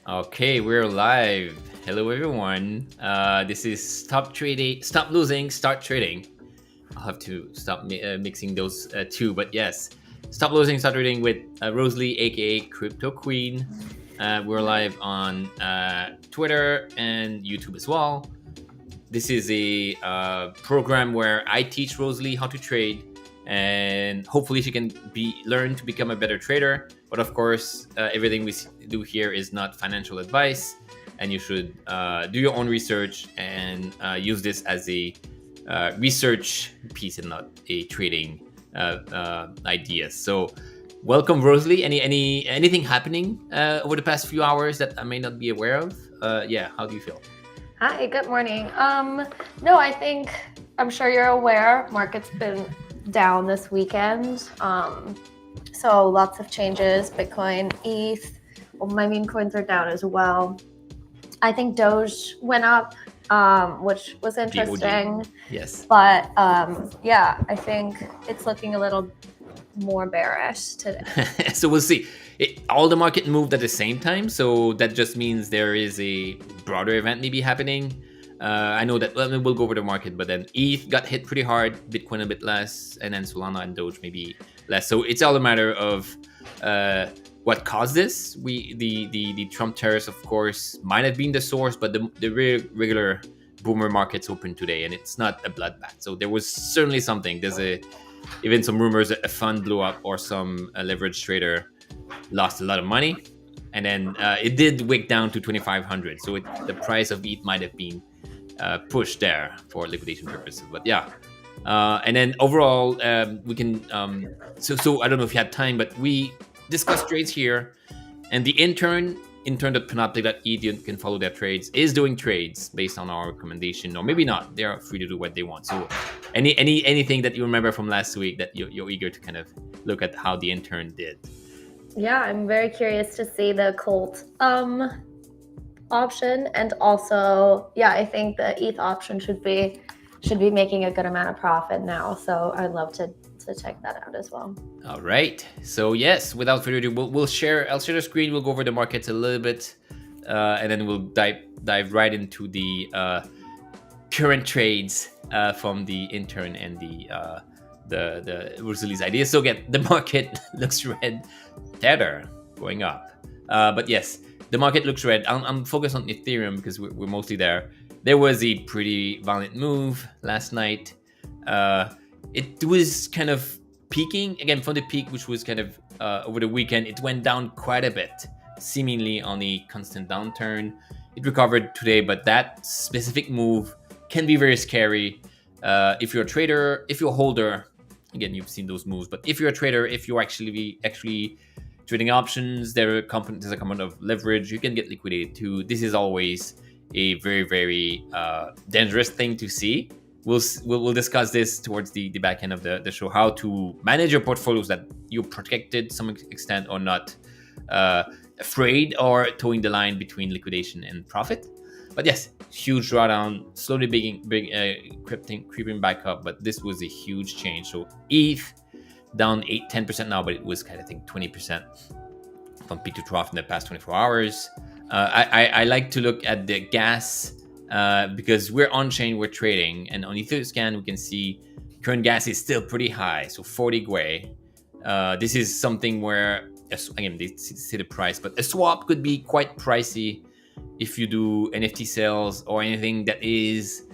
Okay, we're live. Hello, everyone. This is Stop Trading, Stop Losing, Start Trading. I'll have to stop mixing those two, but yes, Stop Losing, Start Trading with Rosalie, aka Crypto Queen. We're live on Twitter and YouTube as well. This is a program where I teach Rosalie how to trade, and hopefully she can learn to become a better trader. But of course, everything we do here is not financial advice, and you should do your own research and use this as a research piece and not a trading idea. So, welcome, Rosalie. Anything happening over the past few hours that I may not be aware of? Yeah, how do you feel? Hi, good morning. No, I think I'm sure you're aware market's been down this weekend. So lots of changes. Bitcoin, ETH, my meme coins are down as well. I think Doge went up, which was interesting. Yes. But yeah, I think it's looking a little more bearish today. So we'll see. All the market moved at the same time, so that just means there is a broader event maybe happening. I know that we'll go over the market, but then ETH got hit pretty hard, Bitcoin a bit less, and then Solana and Doge maybe less. So it's all a matter of what caused this. The Trump tariffs, of course, might have been the source, but the regular boomer market's open today, and it's not a bloodbath. So there was certainly something. There's even some rumors that a fund blew up or some leverage trader lost a lot of money, and then it did wick down to 2,500. So the price of ETH might have been pushed there for liquidation purposes. But yeah, and then overall, we can. So I don't know if you had time, but we discussed trades here, and the intern.panoptic.eth, you can follow their trades, is doing trades based on our recommendation, or maybe not. They are free to do what they want. So anything that you remember from last week that you're eager to kind of look at how the intern did? Yeah, I'm very curious to see the Colt option, and also, yeah, I think the ETH option should be making a good amount of profit now. So I'd love to check that out as well. All right. So yes, without further ado, I'll share the screen. We'll go over the markets a little bit, and then we'll dive right into the current trades from the intern and the Rosalie's ideas. So again, the market looks red. Tether going up, but yes, the market looks red. I'm focused on Ethereum because we're mostly there. There was a pretty violent move last night. It was kind of peaking again from the peak, which was kind of over the weekend. It went down quite a bit, seemingly on a constant downturn. It recovered today, but that specific move can be very scary if you're a trader, if you're a holder. Again, you've seen those moves, but if you're a trader, if you're actually trading options, there's a component of leverage. You can get liquidated too. This is always a very, very dangerous thing to see. We'll discuss this towards the back end of the show, how to manage your portfolios, that you're protected to some extent or not afraid or towing the line between liquidation and profit. But yes, huge drawdown, slowly creeping back up, but this was a huge change. So ETH down 10% now, but it was kind of, I think, 20% from peak to trough in the past 24 hours. I like to look at the gas because we're on chain, we're trading, and on Etherscan we can see current gas is still pretty high, so 40 Gwei. This is something where, again, they see the price, but a swap could be quite pricey if you do NFT sales or anything that is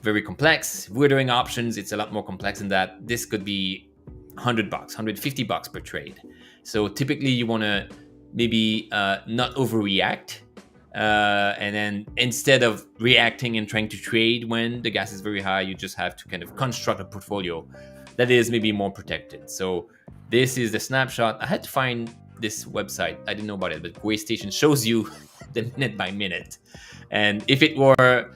very complex. If we're doing options, it's a lot more complex than that. This could be $100, $150 per trade. So typically you want to maybe not overreact. And then instead of reacting and trying to trade when the gas is very high, you just have to kind of construct a portfolio that is maybe more protected. So this is the snapshot. I had to find this website. I didn't know about it, but Waystation shows you the minute by minute. And if it were,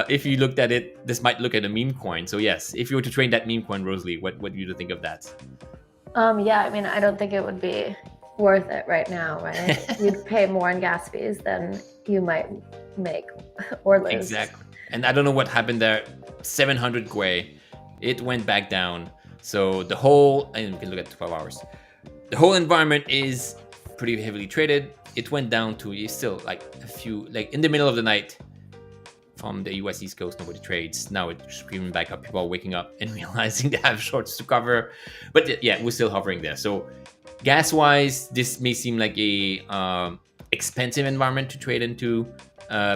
if you looked at it, this might look at a meme coin. So yes, if you were to trade that meme coin, Rosalie, what do you think of that? Yeah, I mean, I don't think it would be worth it right now, right? You'd pay more in gas fees than you might make or lose. Exactly. And I don't know what happened there. 700 Gwei, it went back down. So the whole, and we can look at 12 hours. The whole environment is pretty heavily traded. it went down to, it's still like a few, like in the middle of the night from the US East Coast, nobody trades. Now it's screaming back up. People are waking up and realizing they have shorts to cover. But yeah, we're still hovering there. So gas wise, this may seem like a expensive environment to trade into.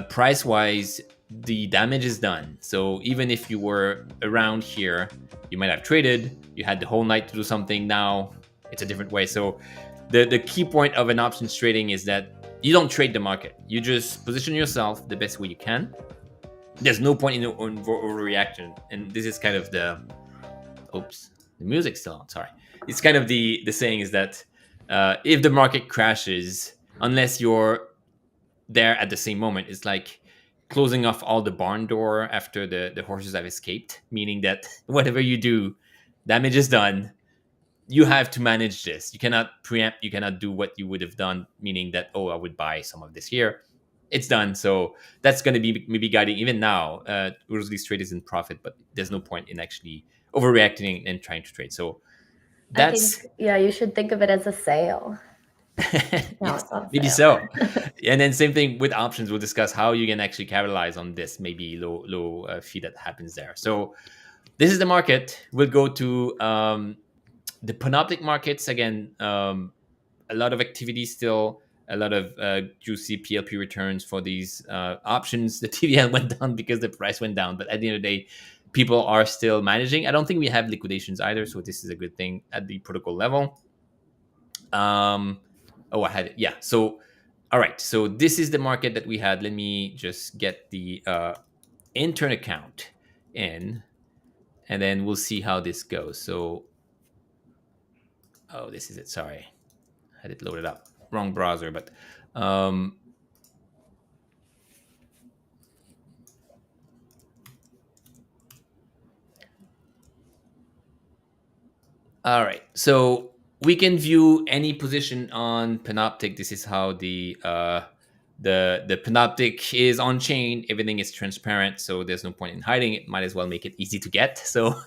Price wise, the damage is done. So even if you were around here, you might have traded, you had the whole night to do something. Now it's a different way. So the key point of an options trading is that you don't trade the market. You just position yourself the best way you can. There's no point in overreaction. And this is kind of the music's still on, sorry. It's kind of the saying is that if the market crashes, unless you're there at the same moment, it's like closing off all the barn door after the horses have escaped, meaning that whatever you do, damage is done. You have to manage this. You cannot preempt, you cannot do what you would have done, meaning that, I would buy some of this here. It's done. So that's going to be maybe guiding even now. Rosalie's trade is in profit, but there's no point in actually overreacting and trying to trade. So that's you should think of it as a sale. Yes, maybe so. And then same thing with options. We'll discuss how you can actually capitalize on this maybe low fee that happens there. So this is the market. We'll go to the panoptic markets again. A lot of activity still. A lot of juicy PLP returns for these options. The TVL went down because the price went down, but at the end of the day, people are still managing. I don't think we have liquidations either, so this is a good thing at the protocol level. I had it. Yeah. So, all right. So this is the market that we had. Let me just get the intern account in, and then we'll see how this goes. So, this is it. Sorry, I had it loaded up. Wrong browser, but all right. So we can view any position on Panoptic. This is how the Panoptic is on chain. Everything is transparent, so there's no point in hiding it. Might as well make it easy to get. So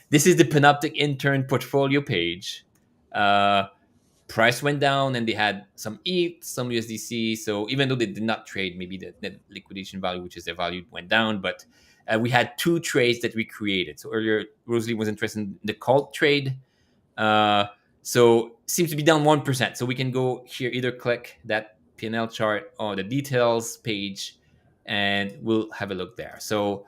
this is the Panoptic intern portfolio page. Price went down and they had some ETH, some USDC. So even though they did not trade, maybe the net liquidation value, which is their value, went down. But we had 2 trades that we created. So earlier, Rosalie was interested in the cult trade. So seems to be down 1%. So we can go here, either click that P&L chart or the details page, and we'll have a look there. So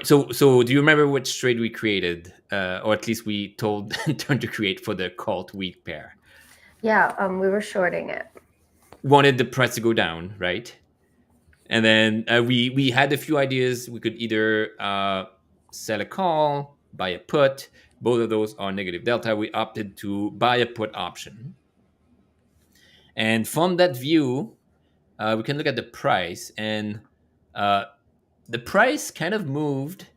so do you remember which trade we created, or at least we told Turn to create for the cult wheat pair? Yeah, we were shorting it. Wanted the price to go down, right? And then we had a few ideas. We could either sell a call, buy a put. Both of those are negative delta. We opted to buy a put option. And from that view, we can look at the price, and the price kind of moved.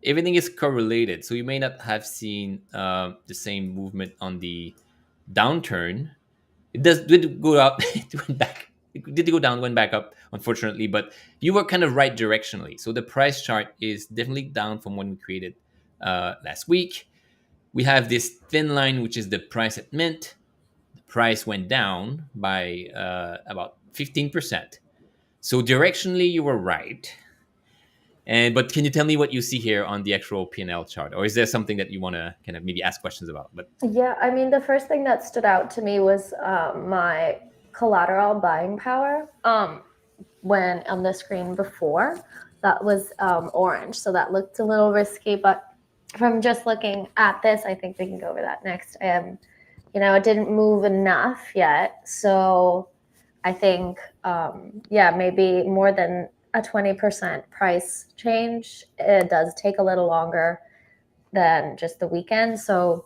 Everything is correlated, so you may not have seen the same movement on the downturn. It did go up, it went back. It did go down, went back up, unfortunately, but you were kind of right directionally. So the price chart is definitely down from when we created last week. We have this thin line, which is the price at mint. The price went down by about 15%. So directionally, you were right. But can you tell me what you see here on the actual P&L chart, or is there something that you want to kind of maybe ask questions about? But yeah, I mean, the first thing that stood out to me was my collateral buying power. When on the screen before, that was orange, so that looked a little risky. But from just looking at this, I think we can go over that next. It didn't move enough yet, so I think maybe more than a 20% price change. It does take a little longer than just the weekend. So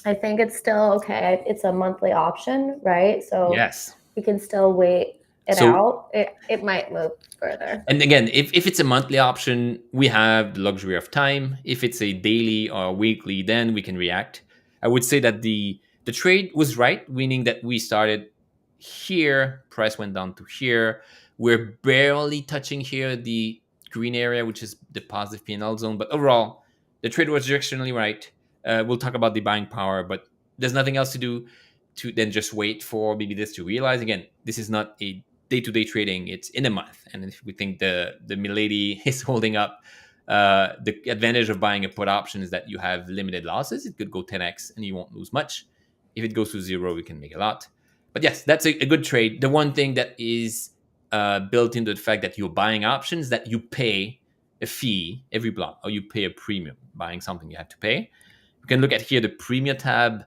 I think it's still okay. It's a monthly option, right? So yes, we can still wait it out. It might move further. And again, if it's a monthly option, we have the luxury of time. If it's a daily or weekly, then we can react. I would say that the trade was right, meaning that we started here, price went down to here. We're barely touching here the green area, which is the positive P&L zone. But overall, the trade was directionally right. We'll talk about the buying power, but there's nothing else to do. to then just wait for maybe this to realize. Again, this is not a day-to-day trading, it's in a month. And if we think the milady is holding up, the advantage of buying a put option is that you have limited losses. It could go 10x and you won't lose much. If it goes to zero, you can make a lot. But yes, that's a good trade. The one thing that is built into the fact that you're buying options, that you pay a fee every block, or you pay a premium. Buying something you have to pay. You can look at here the premium tab.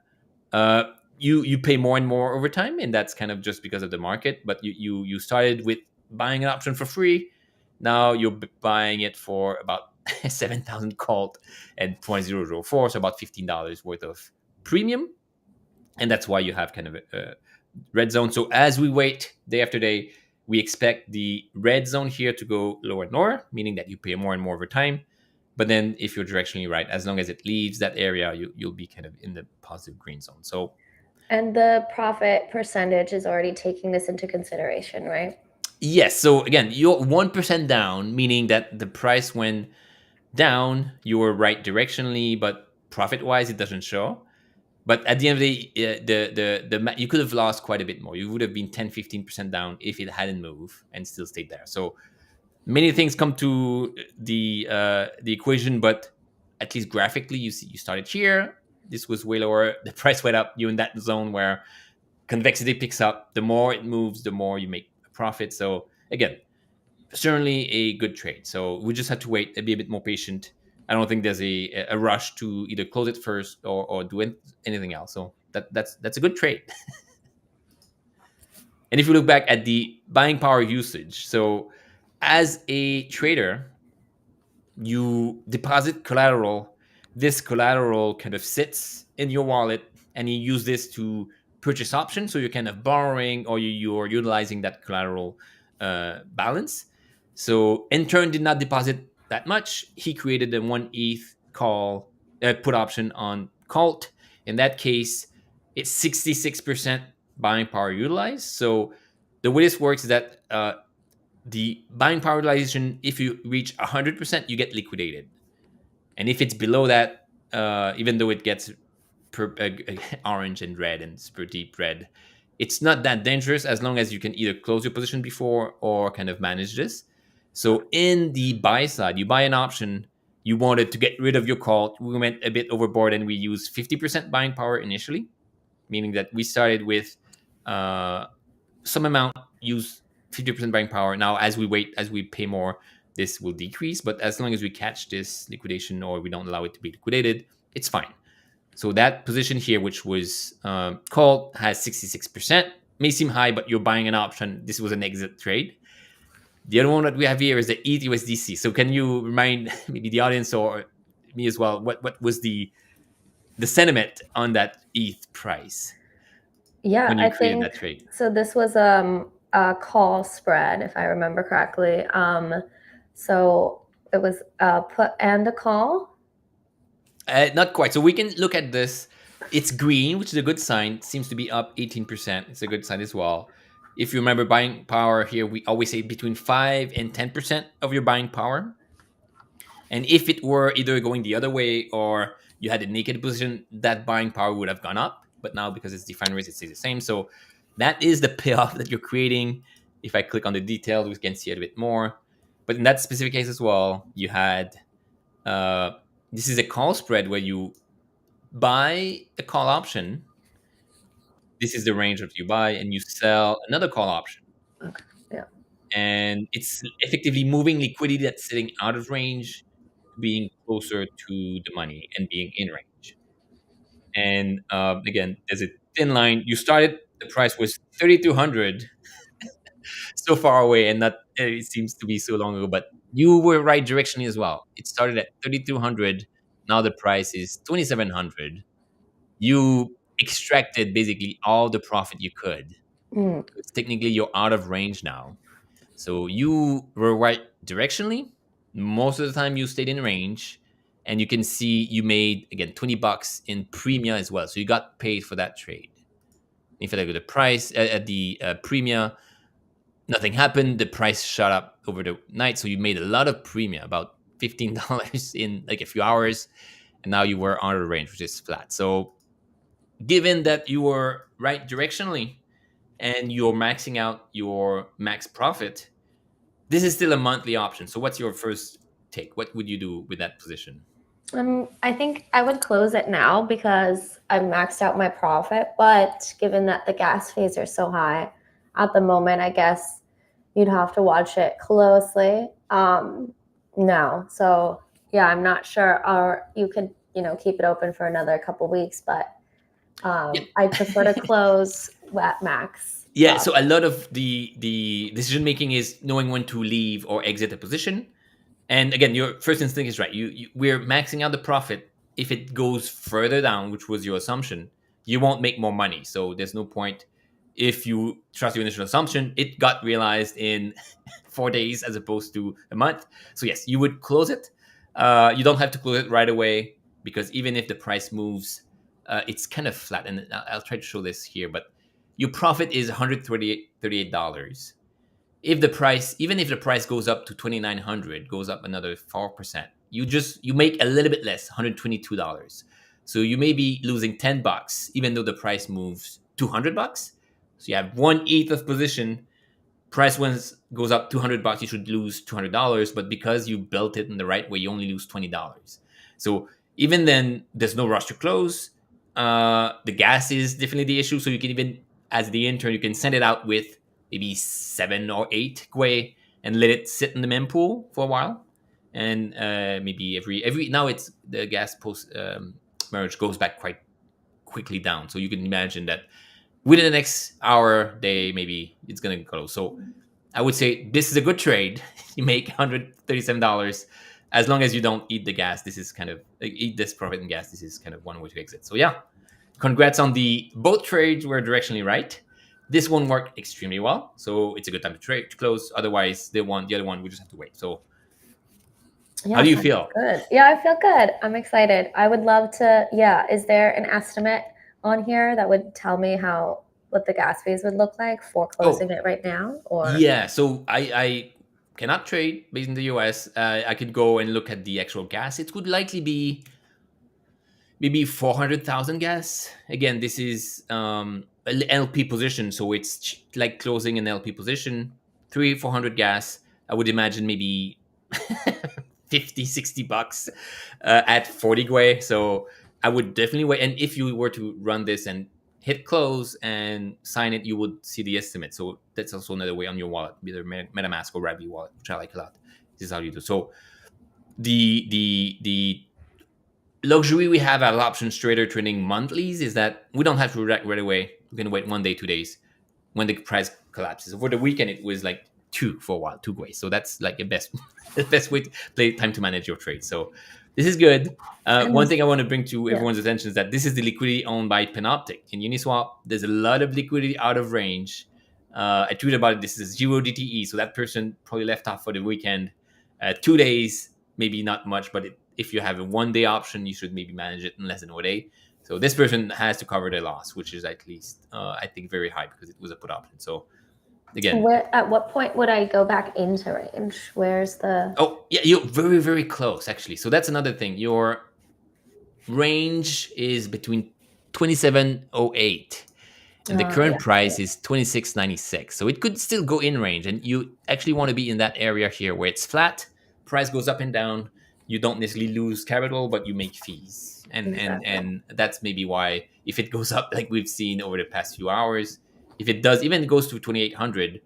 You pay more and more over time, and that's kind of just because of the market. But you started with buying an option for free. Now you're buying it for about 7,000 called and 0.004, so about $15 worth of premium, and that's why you have kind of a red zone. So as we wait day after day, we expect the red zone here to go lower and lower, meaning that you pay more and more over time. But then if you're directionally right, as long as it leaves that area, you'll be kind of in the positive green zone. So, and the profit percentage is already taking this into consideration, right? yes. So again, you're 1% down, meaning that the price went down, you were right directionally, but profit-wise, it doesn't show. But at the end of the day, you could have lost quite a bit more. You would have been 10-15% down if it hadn't moved and still stayed there. So many things come to the equation, but at least graphically, you see, you started here. This was way lower. The price went up. You're in that zone where convexity picks up. The more it moves, the more you make a profit. So again, certainly a good trade. So we just have to wait and be a bit more patient. I don't think there's a rush to either close it first or do anything else. So that's a good trade. And if you look back at the buying power usage, so as a trader, you deposit collateral. This collateral kind of sits in your wallet, and you use this to purchase options. So you're kind of borrowing, or you're utilizing that collateral balance. So Intern did not deposit that much. He created a 1 ETH call put option on Cult. In that case, it's 66% buying power utilized. So the way this works is that the buying power utilization, if you reach 100%, you get liquidated. And if it's below that, even though it gets orange and red and super deep red, it's not that dangerous as long as you can either close your position before or kind of manage this. So in the buy side, you buy an option, you wanted to get rid of your call. We went a bit overboard and we used 50% buying power initially, meaning that we started with some amount, use 50% buying power. Now, as we wait, as we pay more, this will decrease. But as long as we catch this liquidation or we don't allow it to be liquidated, it's fine. So that position here, which was called, has 66%. May seem high, but you're buying an option. This was an exit trade. The other one that we have here is the ETH USDC. So can you remind maybe the audience or me as well, what was the sentiment on that ETH price? Yeah, when you I created think that trade? so. This was a call spread, if I remember correctly. So it was a put and a call. Not quite. So we can look at this. It's green, which is a good sign. It seems to be up 18%. It's a good sign as well. If you remember buying power here, we always say between 5 and 10% of your buying power. And if it were either going the other way or you had a naked position, that buying power would have gone up. But now because it's defined risk, it stays the same. So that is the payoff that you're creating. If I click on the details, we can see it a bit more. But in that specific case as well, you had this is a call spread where you buy a call option. This is the range that you buy, and you sell another call option. Okay. Yeah. And it's effectively moving liquidity that's sitting out of range, being closer to the money and being in range. And again, there's a thin line. You started, the price was 3,200, so far away, and not it seems to be so long ago. But you were right directionally as well. It started at 3,200. Now the price is 2,700. You extracted basically all the profit you could. Because technically, you're out of range now. So you were right directionally. Most of the time, you stayed in range. And you can see you made, again, $20 in premium as well. So you got paid for that trade. If you look at the price, at the premium, nothing happened. The price shot up over the night. So you made a lot of premium, about $15 in like a few hours. And now you were out of range, which is flat. So given that you were right directionally and you're maxing out your max profit, this is still a monthly option. So what's your first take? What would you do with that position? I think I would close it now because I maxed out my profit. But given that the gas fees are so high at the moment, I guess you'd have to watch it closely. No, so yeah, I'm not sure. Or you could, keep it open for another couple weeks, but Yeah. I prefer to close at max. Yeah, so a lot of the decision making is knowing when to leave or exit a position. And again, your first instinct is right. We're maxing out the profit. If it goes further down, which was your assumption, you won't make more money. So there's no point. If you trust your initial assumption, it got realized in 4 days as opposed to a month. So yes, you would close it. You don't have to close it right away because even if the price moves, it's kind of flat. And I'll try to show this here, but your profit is $138. If the price, even if the price goes up to 2,900, goes up another 4%, you make a little bit less, $122. So you may be losing $10, even though the price moves $200. So you have 1/8 of position. Price goes up $200, you should lose $200. But because you built it in the right way, you only lose $20. So even then, there's no rush to close. The gas is definitely the issue. So you can even, as the intern, you can send it out with maybe 7 or 8 Gwei and let it sit in the mempool for a while. And maybe every now it's the gas post merge goes back quite quickly down. So you can imagine that within the next hour, day, maybe it's gonna go. So I would say this is a good trade. You make $137 as long as you don't eat the gas. This is kind of like, eat this profit and gas. This is kind of one way to exit. So yeah, congrats on the both trades were directionally right. This one worked extremely well, so it's a good time to trade to close. Otherwise, the other one, we just have to wait. So, Yeah, how do you sounds feel? good. Yeah, I feel good. I'm excited. I would love to. Yeah, is there an estimate on here that would tell me what the gas fees would look like for closing Oh, it right now? Or yeah. So I cannot trade based in the US. I could go and look at the actual gas. It would likely be maybe 400,000 gas. Again, this is an LP position, so it's like closing an LP position. 400 gas. I would imagine maybe 50, $60 at 40 Gwei. So I would definitely wait. And if you were to run this and hit close and sign it, you would see the estimate. So that's also another way on your wallet, either MetaMask or Ravi wallet, which I like a lot. This is how you do. So the luxury we have at options trader trading monthlies is that we don't have to react right away. We can wait 1 day, 2 days when the price collapses. Over the weekend, it was like two for a while, 2 ways. So that's like the best, the best way to play time to manage your trade. So this is good. One thing I want to bring to everyone's attention is that this is the liquidity owned by Panoptic. In Uniswap, there's a lot of liquidity out of range. I tweeted about it. This is 0 DTE. So that person probably left off for the weekend. 2 days, maybe not much, but if you have a 1 day option, you should maybe manage it in less than 1 day. So this person has to cover their loss, which is at least, I think, very high because it was a put option. So again, at what point would I go back into range? Where's the? oh yeah, you're very, very close actually. So that's another thing. Your range is between 2708 and the current Yeah. price is 2696. So it could still go in range, and you actually want to be in that area here where it's flat, price goes up and down. You don't necessarily lose capital, but you make fees, and Exactly. and that's maybe why if it goes up like we've seen over the past few hours, if it does even goes to 2800,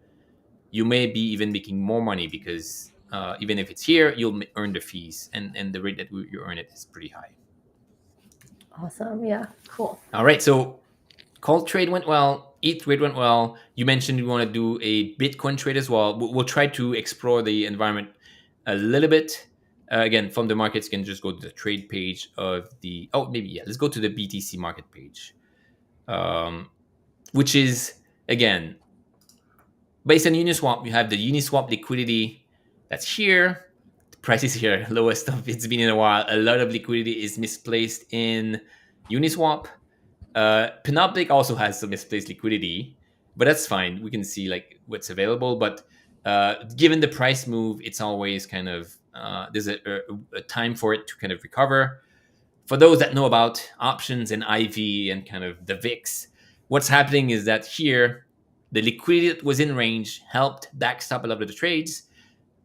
you may be even making more money because even if it's here, you'll earn the fees, and the rate that you earn it is pretty high. Awesome. Yeah. Cool. All right, so call trade went well. ETH trade went well. You mentioned you want to do a Bitcoin trade as well. We'll try to explore the environment a little bit. Again, from the markets, you can just go to the trade page of the. Oh, maybe yeah. Let's go to the BTC market page, which is again based on Uniswap. You have the Uniswap liquidity that's here. The price is here, lowest of it's been in a while. A lot of liquidity is misplaced in Uniswap. Panoptic also has some misplaced liquidity, but that's fine. We can see like what's available. But given the price move, it's always kind of there's a time for it to kind of recover. for those that know about options and IV and kind of the VIX, what's happening is that here, the liquidity that was in range helped backstop a lot of the trades.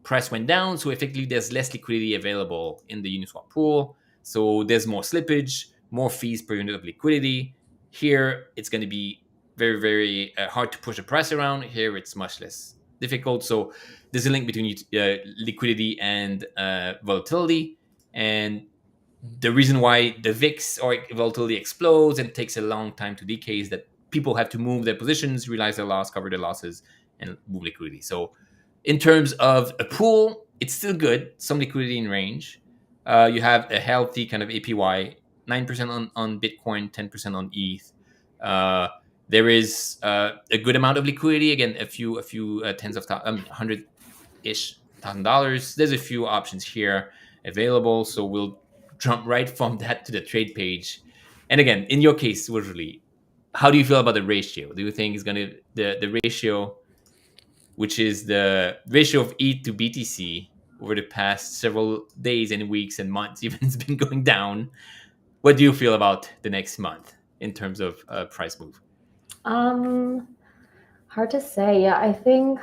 Price went down, so effectively there's less liquidity available in the Uniswap pool. So there's more slippage, more fees per unit of liquidity. Here, it's going to be very, very hard to push the price around. Here, it's much less difficult. So there's a link between liquidity and volatility. And the reason why the VIX or volatility explodes and takes a long time to decay is that people have to move their positions, realize their loss, cover their losses, and move liquidity. So in terms of a pool, it's still good, some liquidity in range. You have a healthy kind of APY, 9% on Bitcoin, 10% on ETH. There is a good amount of liquidity. Again, a few tens of $100-ish thousand. There's a few options here available. So we'll jump right from that to the trade page. And again, in your case, usually, how do you feel about the ratio? Do you think it's gonna the ratio, which is the ratio of ETH to BTC over the past several days and weeks and months, even it's been going down? What do you feel about the next month in terms of price move? Hard to say. Yeah, I think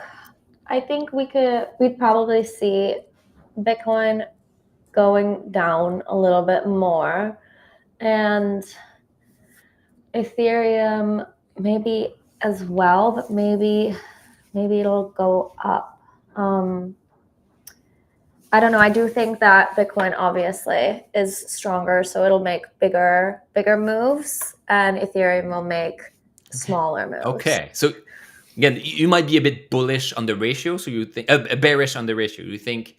we'd probably see Bitcoin going down a little bit more, and Ethereum maybe as well, but maybe it'll go up. I don't know. I do think that Bitcoin obviously is stronger, so it'll make bigger moves, and Ethereum will make smaller moves. Okay, so again, you might be a bit bullish on the ratio. So you think bearish on the ratio. You think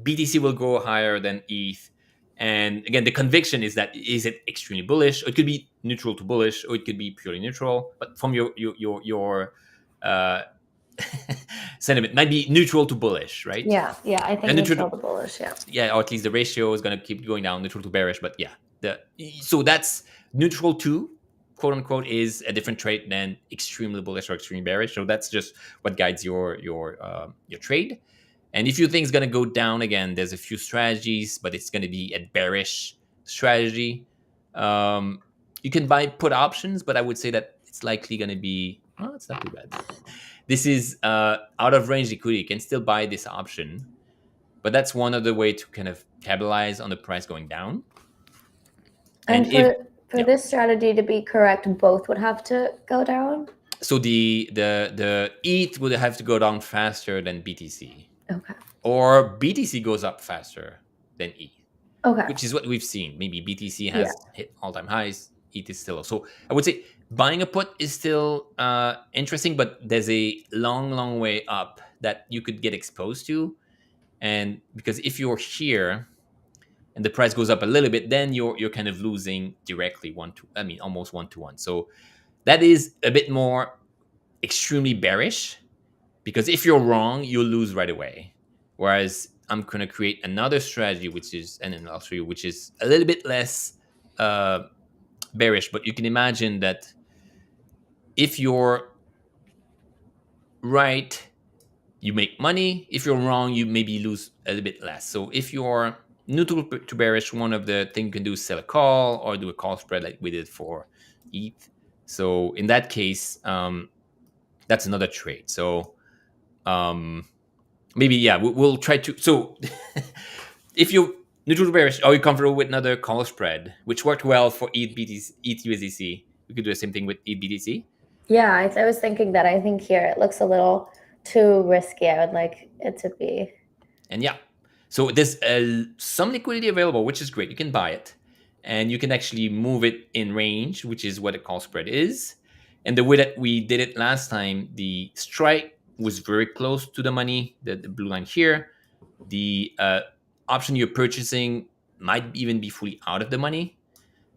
BTC will go higher than ETH. And again, the conviction is that is it extremely bullish? Or it could be neutral to bullish, or it could be purely neutral. But from your sentiment, might be neutral to bullish, right? Yeah, I think neutral to bullish. Yeah, or at least the ratio is going to keep going down, neutral to bearish. But yeah, so that's neutral to quote unquote is a different trade than extremely bullish or extremely bearish. So that's just what guides your trade. And if you think it's going to go down again, there's a few strategies, but it's going to be a bearish strategy. You can buy put options, but I would say that it's likely going to be, it's not too bad. This is out of range liquidity. You can still buy this option, but that's one other way to kind of capitalize on the price going down. And for this strategy to be correct, both would have to go down? So the ETH would have to go down faster than BTC. Okay. Or BTC goes up faster than ETH. Okay. Which is what we've seen. Maybe BTC has hit all-time highs. ETH is still low. So I would say buying a put is still interesting, but there's a long way up that you could get exposed to. And because if you're here and the price goes up a little bit, then you're kind of losing directly almost 1-to-1. So that is a bit more extremely bearish. Because if you're wrong, you'll lose right away. Whereas I'm going to create another strategy, and then I'll show you, which is a little bit less bearish. But you can imagine that if you're right, you make money. If you're wrong, you maybe lose a little bit less. So if you're neutral to bearish, one of the things you can do is sell a call or do a call spread like we did for ETH. So in that case, that's another trade. So maybe we'll try to. So if you're neutral to bearish, are you comfortable with another call spread, which worked well for ETH USDC? We could do the same thing with ETH BTC. Yeah, I was thinking that. I think here it looks a little too risky. I would like it to be. And so there's some liquidity available, which is great. You can buy it, and you can actually move it in range, which is what a call spread is. And the way that we did it last time, the strike was very close to the money, the blue line here. The option you're purchasing might even be fully out of the money.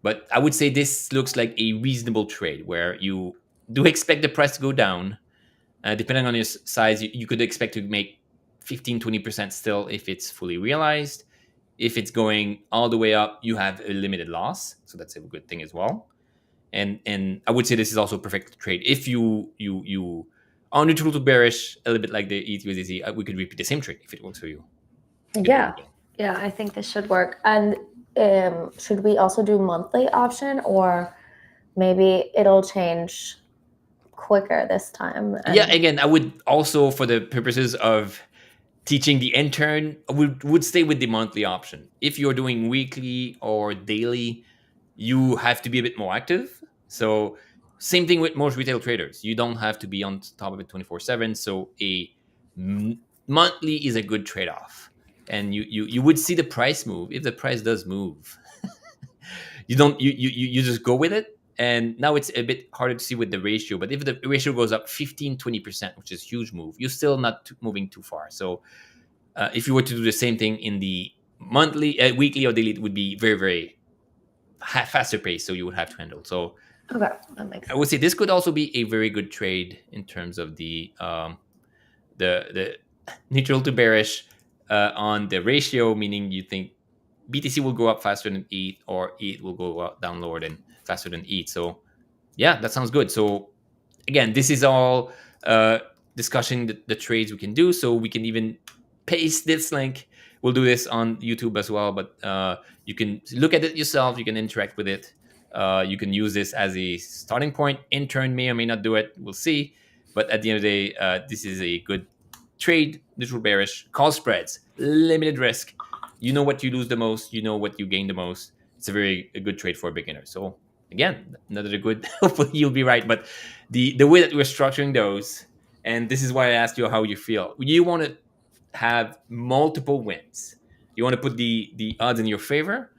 But I would say this looks like a reasonable trade where you do expect the price to go down. Depending on your size, you could expect to make 15-20% still if it's fully realized. If it's going all the way up, you have a limited loss. So that's a good thing as well. And I would say this is also a perfect trade. If you are neutral to bearish, a little bit like the ETH USDC, we could repeat the same trade if it works for you. Yeah, I think this should work. And should we also do monthly option, or maybe it'll change quicker this time? Yeah, again, I would also, for the purposes of teaching the intern, would stay with the monthly option. If you're doing weekly or daily, you have to be a bit more active. So same thing with most retail traders. You don't have to be on top of it 24/7. So a monthly is a good trade-off. And you would see the price move. If the price does move, you don't you just go with it. And now it's a bit harder to see with the ratio, but if the ratio goes up 15-20%, which is a huge move, you're still not moving too far. So if you were to do the same thing in the monthly, weekly, or daily, it would be very, very faster pace. So you would have to handle. So Okay, that makes I sense. would say this could also be a very good trade in terms of the neutral to bearish on the ratio, meaning you think BTC will go up faster than ETH, or ETH will go down lower than faster than ETH. So yeah, that sounds good. So again, this is all discussing the trades we can do. So we can even paste this link. We'll do this on YouTube as well, but you can look at it yourself. You can interact with it. You can use this as a starting point. Intern may or may not do it. We'll see. But at the end of the day, this is a good trade, neutral bearish, call spreads, limited risk. You know what you lose the most. You know what you gain the most. It's a good trade for a beginner. So again, another good. Hopefully you'll be right. But the way that we're structuring those, and this is why I asked you how you feel. You want to have multiple wins. You want to put the odds in your favor.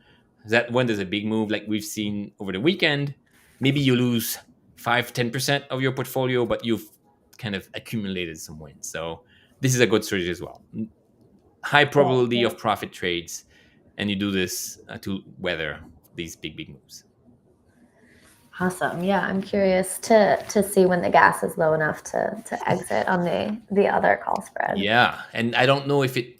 That when there's a big move like we've seen over the weekend, maybe you lose 5-10% of your portfolio, but you've kind of accumulated some wins. So this is a good strategy as well. High probability of profit trades, and you do this to weather these big moves. Awesome. Yeah, I'm curious to see when the gas is low enough to exit on the other call spread. Yeah, and I don't know if it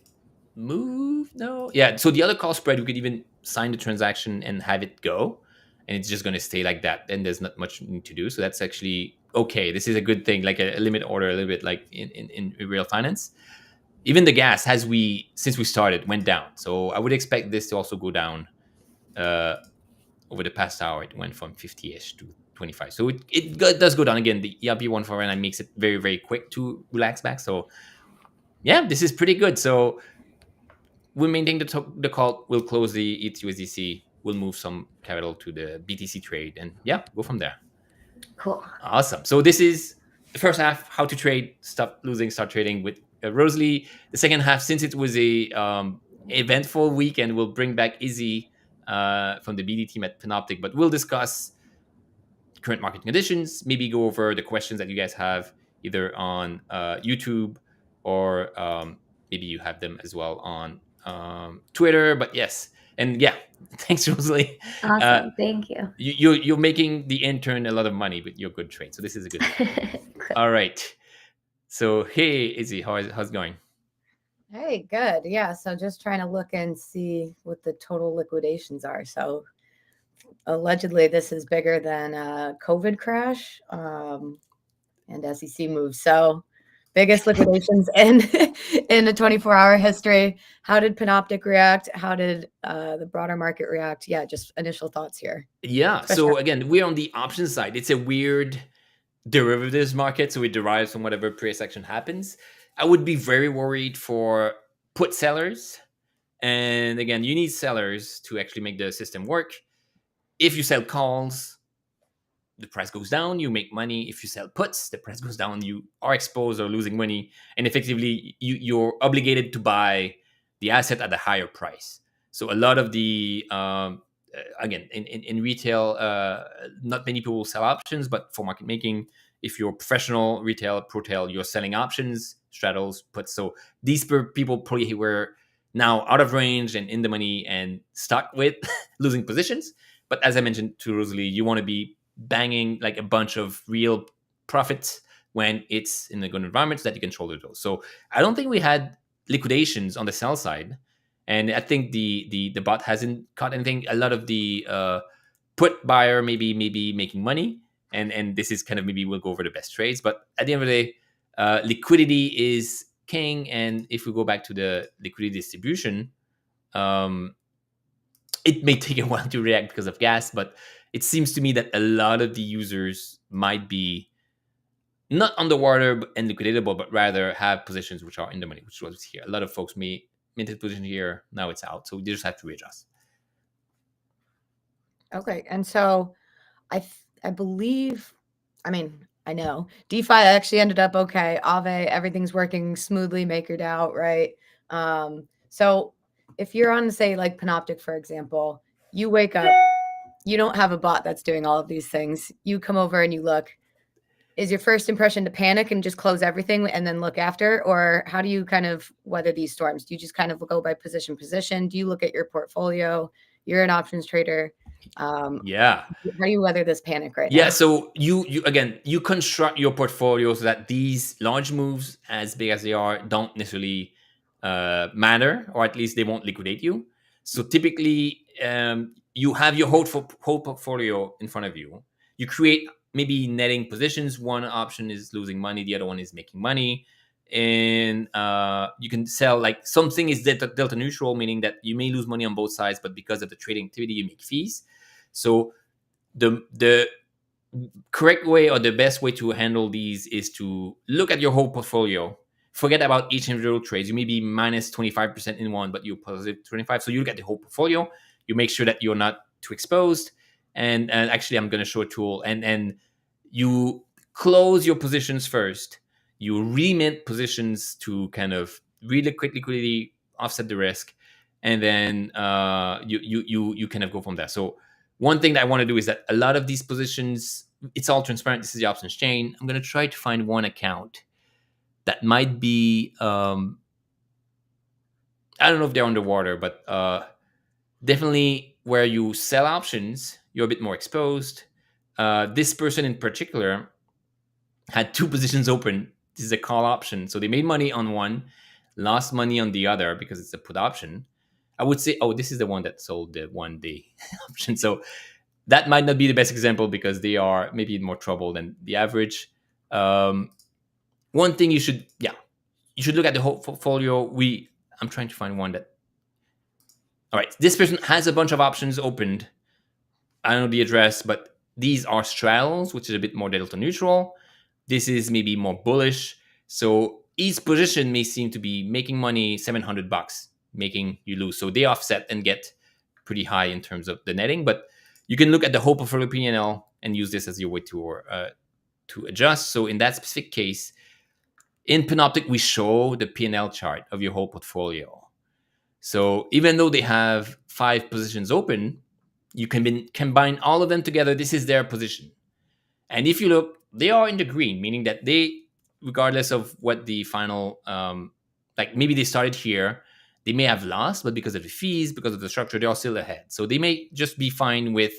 moved. No, yeah. So the other call spread, we could even sign the transaction and have it go, and it's just going to stay like that. Then there's not much need to do. So that's actually okay. This is a good thing, like a limit order, a little bit like in real finance. Even the gas since we started went down. So I would expect this to also go down. Over the past hour, it went from 50-ish to 25. So it does go down again. The ERP 149 makes it very, very quick to relax back. So yeah, this is pretty good. So we'll maintain the call. We'll close the ETH USDC. We'll move some capital to the BTC trade, and yeah, go from there. Cool. Awesome. So this is the first half: how to trade, stop losing, start trading with Rosalie. The second half, since it was a eventful weekend, we'll bring back Izzy from the BD team at Panoptic, but we'll discuss current market conditions, maybe go over the questions that you guys have either on YouTube, or maybe you have them as well on Twitter. But yes, and yeah, thanks, Rosalie. Awesome. Thank you. You're making the intern a lot of money with your good trade, so this is a good thing. All right. So hey, Izzy, how's it going? Hey, good. Yeah. So just trying to look and see what the total liquidations are. So allegedly this is bigger than a COVID crash and SEC moves. So biggest liquidations in the 24-hour history. How did Panoptic react? How did the broader market react? Yeah, just initial thoughts here. Yeah. So again, we're on the option side. It's a weird derivatives market, so it derives from whatever price action happens. I would be very worried for put sellers. And again, you need sellers to actually make the system work. If you sell calls, the price goes down, you make money. If you sell puts, the price goes down, you are exposed or losing money. And effectively, you're obligated to buy the asset at a higher price. So a lot of the, again, in retail, not many people will sell options, but for market making, if you're professional retail, pro-tail, you're selling options, straddles, puts. So these people probably were now out of range and in the money and stuck with losing positions. But as I mentioned to Rosalie, you want to be banging like a bunch of real profits when it's in a good environment so that you control those. So I don't think we had liquidations on the sell side. And I think the bot hasn't caught anything. A lot of the put buyer maybe making money. And this is kind of, maybe we'll go over the best trades. But at the end of the day, liquidity is king. And if we go back to the liquidity distribution, it may take a while to react because of gas, but it seems to me that a lot of the users might be not underwater and liquidatable, but rather have positions which are in the money, which was here. A lot of folks may minted position here, now it's out, so they just have to readjust. Okay, and so I believe, I mean, I know DeFi actually ended up okay. Aave, everything's working smoothly. MakerDAO, right? So if you're on, say, like Panoptic, for example, you wake up, you don't have a bot that's doing all of these things. You come over and you look. Is your first impression to panic and just close everything and then look after? Or how do you kind of weather these storms? Do you just kind of go by position? Do you look at your portfolio? You're an options trader. Yeah. How do you weather this panic right now? Yeah, so you construct your portfolio so that these large moves, as big as they are, don't necessarily matter, or at least they won't liquidate you. So typically, you have your whole portfolio in front of you. You create maybe netting positions. One option is losing money, the other one is making money. And you can sell, like, something is delta neutral, meaning that you may lose money on both sides, but because of the trading activity, you make fees. So the correct way, or the best way to handle these, is to look at your whole portfolio. Forget about each individual trades. You may be minus 25% in one, but you're positive 25. So you look at the whole portfolio. You make sure that you're not too exposed. And actually, I'm going to show a tool. And you close your positions first. You remit positions to kind of really quick liquidity, offset the risk, and then you kind of go from there. So one thing that I want to do is that a lot of these positions, it's all transparent. This is the options chain. I'm going to try to find one account that might be, I don't know if they're underwater, but definitely where you sell options, you're a bit more exposed. This person in particular had two positions open. This is a call option. So they made money on one, lost money on the other because it's a put option. I would say, oh, this is the one that sold the 1 day option. So that might not be the best example because they are maybe in more trouble than the average. One thing you should look at the whole portfolio. I'm trying to find one that. All right, this person has a bunch of options opened. I don't know the address, but these are straddles, which is a bit more delta neutral. This is maybe more bullish. So each position may seem to be making money $700, making you lose. So they offset and get pretty high in terms of the netting. But you can look at the whole portfolio P&L and use this as your way to adjust. So in that specific case, in Panoptic, we show the P&L chart of your whole portfolio. So even though they have 5 positions open, you can combine all of them together. This is their position. And if you look, they are in the green, meaning that they, regardless of what the final, like maybe they started here, they may have lost, but because of the fees, because of the structure, they are still ahead. So they may just be fine with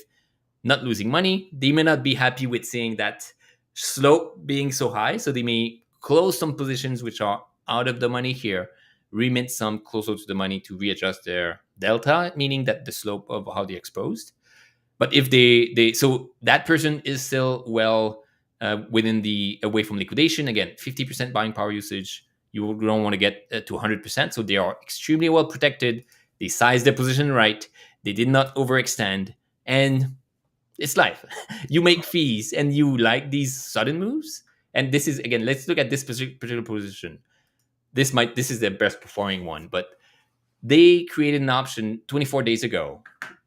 not losing money. They may not be happy with seeing that slope being so high. So they may close some positions which are out of the money here, remit some closer to the money to readjust their delta, meaning that the slope of how they're exposed. But if so that person is still well within the away from liquidation. Again, 50% buying power usage. You don't want to get to 100%. So they are extremely well protected. They sized their position right. They did not overextend. And it's life. You make fees and you like these sudden moves. And this is, again, let's look at this particular position. This is their best performing one, but they created an option 24 days ago,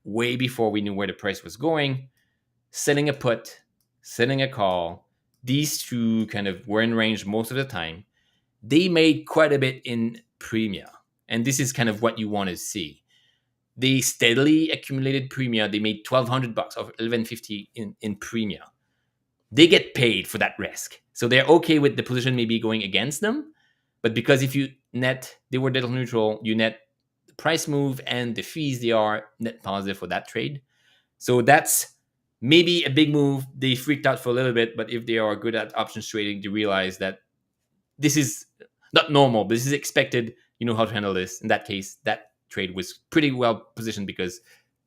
way before we knew where the price was going, selling a put, selling a call. These two kind of were in range most of the time. They made quite a bit in premia, and this is kind of what you want to see. They steadily accumulated premia. They made $1,200 or $1,150 in premia. They get paid for that risk, so they're okay with the position maybe going against them. But because if you net, they were delta neutral, you net the price move and the fees, they are net positive for that trade. So that's maybe a big move. They freaked out for a little bit, but if they are good at options trading, they realize that this is not normal, but this is expected. You know how to handle this. In that case, that trade was pretty well positioned because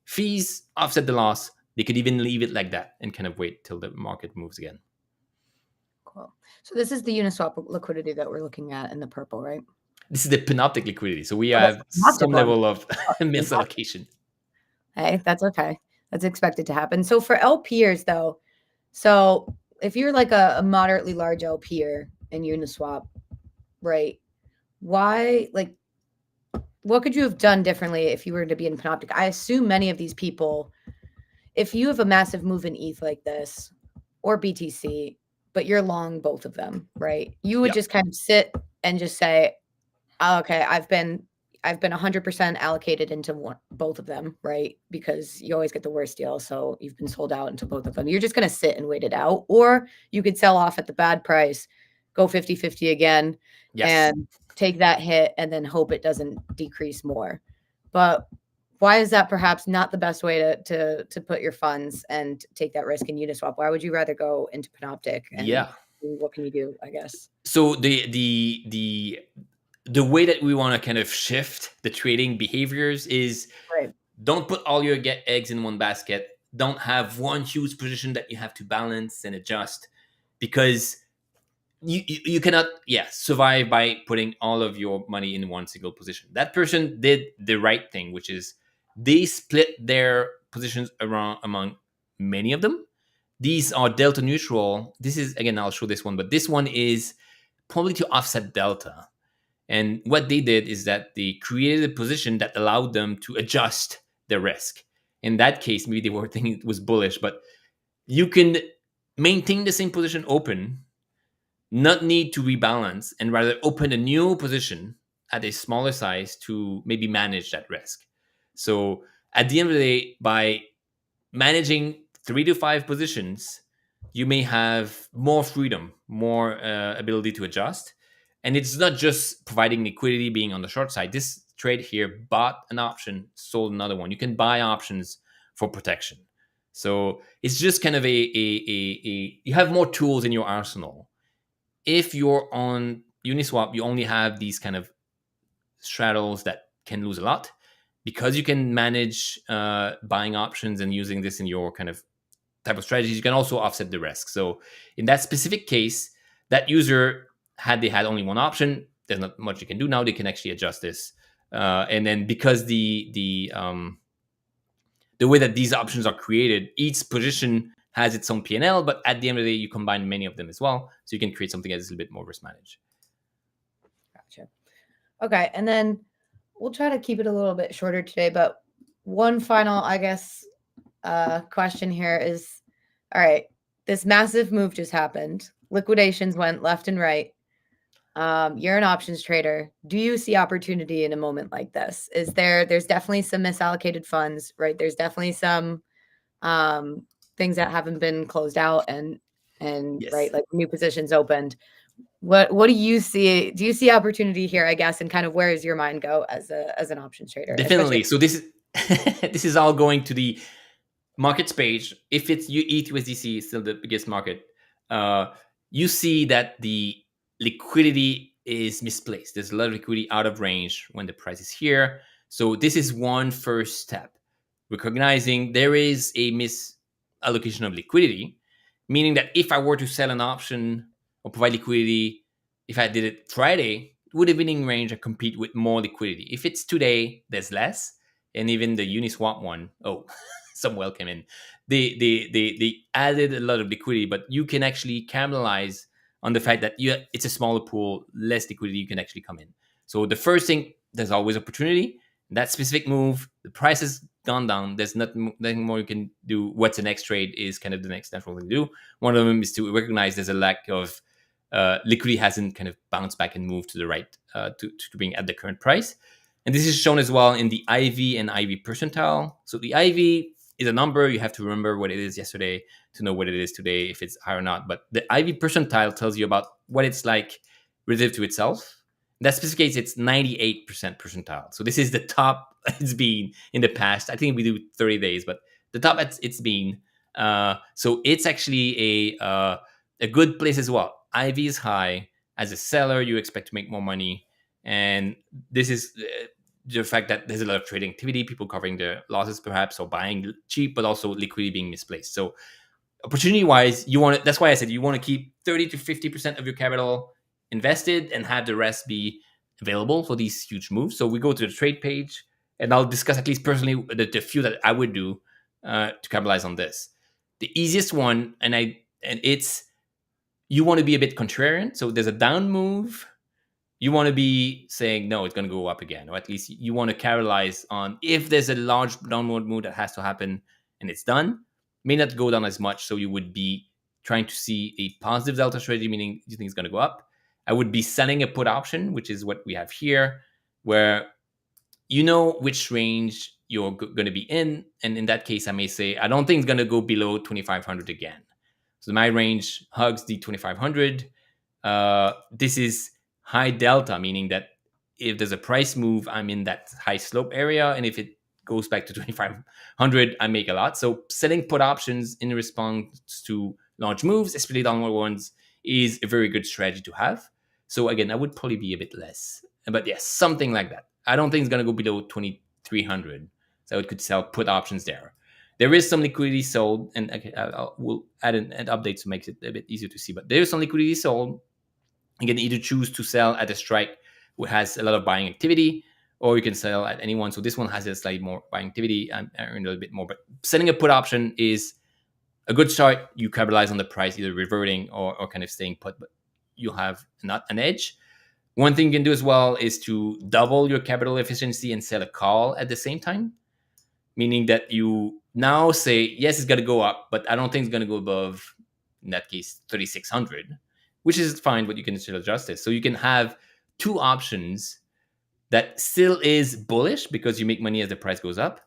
fees offset the loss. They could even leave it like that and kind of wait till the market moves again. Cool. So this is the Uniswap liquidity that we're looking at in the purple, right? This is the Panoptic liquidity. So we have some level of misallocation. Hey, that's okay. That's expected to happen. So for LPers though, so if you're like a moderately large LPer in Uniswap, right? Why, like, what could you have done differently if you were to be in Panoptic? I assume many of these people, if you have a massive move in ETH like this or BTC, but you're long both of them, right? You would Yeah. just kind of sit and just say, oh, okay, I've been 100% allocated into both of them, right? Because you always get the worst deal. So you've been sold out into both of them. You're just going to sit and wait it out. Or you could sell off at the bad price, go 50-50 again, Yes. and take that hit and then hope it doesn't decrease more. But why is that perhaps not the best way to put your funds and take that risk in Uniswap? Why would you rather go into Panoptic? And Yeah. what can you do, I guess? So the way that we want to kind of shift the trading behaviors is Right. don't put all your eggs in one basket. Don't have one huge position that you have to balance and adjust, because you cannot survive by putting all of your money in one single position. That person did the right thing, which is they split their positions around among many of them. These are delta neutral. This is, again, I'll show this one, but this one is probably to offset delta. And what they did is that they created a position that allowed them to adjust their risk. In that case, maybe they were thinking it was bullish, but you can maintain the same position open, not need to rebalance, and rather open a new position at a smaller size to maybe manage that risk. So at the end of the day, by managing 3 to 5 positions, you may have more freedom, more ability to adjust. And it's not just providing liquidity, being on the short side. This trade here bought an option, sold another one. You can buy options for protection. So it's just kind of you have more tools in your arsenal. If you're on Uniswap, you only have these kind of straddles that can lose a lot, because you can manage buying options and using this in your kind of type of strategies. You can also offset the risk. So in that specific case, that user, had they had only one option, there's not much you can do now. They can actually adjust this, and then because the way that these options are created, each position has its own P&L, but at the end of the day, you combine many of them as well, so you can create something that is a little bit more risk managed. Gotcha. Okay, and then we'll try to keep it a little bit shorter today, but one final, I guess, question here is, all right, this massive move just happened. Liquidations went left and right. You're an options trader. Do you see opportunity in a moment like this? There's definitely some misallocated funds, right? There's definitely some things that haven't been closed out and Yes. right, like new positions opened. What do you see? Do you see opportunity here, I guess, and kind of where does your mind go as an options trader? Definitely. So this is this is all going to the markets page. If it's ETH USDC is still the biggest market, you see that the liquidity is misplaced. There's a lot of liquidity out of range when the price is here. So this is one first step, recognizing there is a misallocation of liquidity, meaning that if I were to sell an option or provide liquidity, if I did it Friday, it would have been in range and compete with more liquidity. If it's today, there's less. And even the Uniswap one, some welcome in. They added a lot of liquidity, but you can actually capitalize on the fact that it's a smaller pool, less liquidity, you can actually come in. So the first thing, there's always opportunity. That specific move, the price has gone down. There's nothing more you can do. What's the next trade is kind of the next natural thing to do. One of them is to recognize there's a lack of liquidity hasn't kind of bounced back and moved to the right to being at the current price. And this is shown as well in the IV and IV percentile. So the IV is a number. You have to remember what it is yesterday to know what it is today, if it's high or not. But the IV percentile tells you about what it's like relative to itself. In that specific case, it's 98% percentile. So this is the top it's been in the past. I think we do 30 days, but the top it's been. So it's actually a good place as well. IV is high. As a seller, you expect to make more money. And this is the fact that there's a lot of trading activity, people covering their losses perhaps, or buying cheap, but also liquidity being misplaced. So opportunity wise, that's why I said you want to keep 30 to 50% of your capital invested and have the rest be available for these huge moves. So we go to the trade page. And I'll discuss at least personally the few that I would do to capitalize on this. The easiest one, and it's you want to be a bit contrarian. So there's a down move. You want to be saying no, it's going to go up again, or at least you want to capitalize on if there's a large downward move that has to happen and it's done. May not go down as much, so you would be trying to see a positive delta strategy, meaning you think it's going to go up. I would be selling a put option, which is what we have here, where you know which range you're going to be in. And in that case, I may say, I don't think it's going to go below 2,500 again. So my range hugs the 2,500. This is high delta, meaning that if there's a price move, I'm in that high slope area. And if it goes back to 2,500, I make a lot. So selling put options in response to large moves, especially downward ones, is a very good strategy to have. So again, I would probably be a bit less. But yes, something like that. I don't think it's going to go below 2,300. So it could sell put options there. There is some liquidity sold, and okay, we'll add an update to make it a bit easier to see. But there is some liquidity sold. You can either choose to sell at a strike which has a lot of buying activity, or you can sell at anyone. So this one has a slightly more buying activity and earn a little bit more. But selling a put option is a good start. You capitalize on the price, either reverting or kind of staying put, but you have not an edge. One thing you can do as well is to double your capital efficiency and sell a call at the same time, meaning that you now say, yes, it's going to go up, but I don't think it's going to go above, in that case, 3,600, which is fine, but you can still adjust it. So you can have two options that still is bullish because you make money as the price goes up,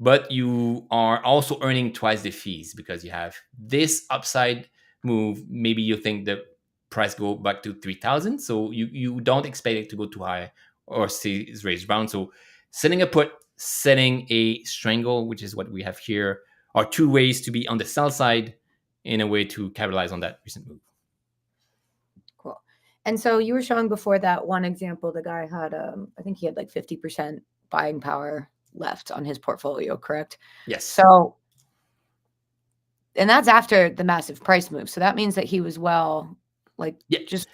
but you are also earning twice the fees because you have this upside move. Maybe you think the price go back to 3,000, so you don't expect it to go too high or see is raised bound. So setting a put, setting a strangle, which is what we have here, are two ways to be on the sell side in a way to capitalize on that recent move. Cool. And so you were showing before that one example, the guy had, I think he had like 50% buying power left on his portfolio, correct? Yes. So, and that's after the massive price move. So that means that he was just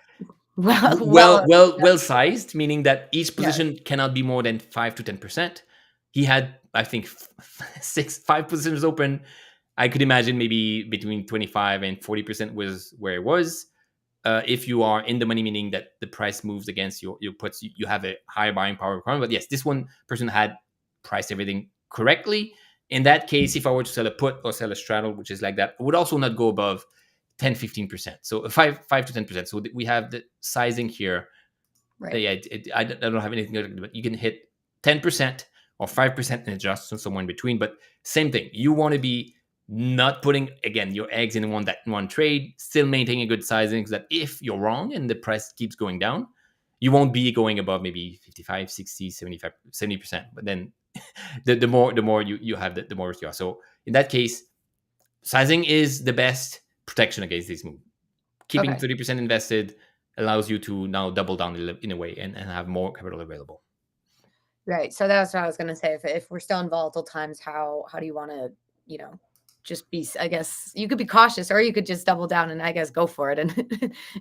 well sized, meaning that each position cannot be more than 5 to 10%. He had, I think, 5 positions open. I could imagine maybe between 25 and 40% was where it was. If you are in the money, meaning that the price moves against your puts, you have a higher buying power requirement. But yes, this one person had priced everything correctly. In that case, if I were to sell a put or sell a straddle, which is like that, it would also not go above 10, 15%. So 5 to 10%. So we have the sizing here. Right. Yeah, I don't have anything, but you can hit 10% or 5% and adjust, and somewhere in between. But same thing. You want to be not putting, again, your eggs in one trade, still maintaining a good sizing so that if you're wrong and the price keeps going down, you won't be going above maybe 55, 60, 75, 70%. But then the more you have, the more risk you are. So in that case, sizing is the best protection against this move. Keeping 30% invested allows you to now double down in a way and have more capital available. Right. So that's what I was going to say. If we're still in volatile times, how do you want to, just be, I guess you could be cautious, or you could just double down and I guess go for it and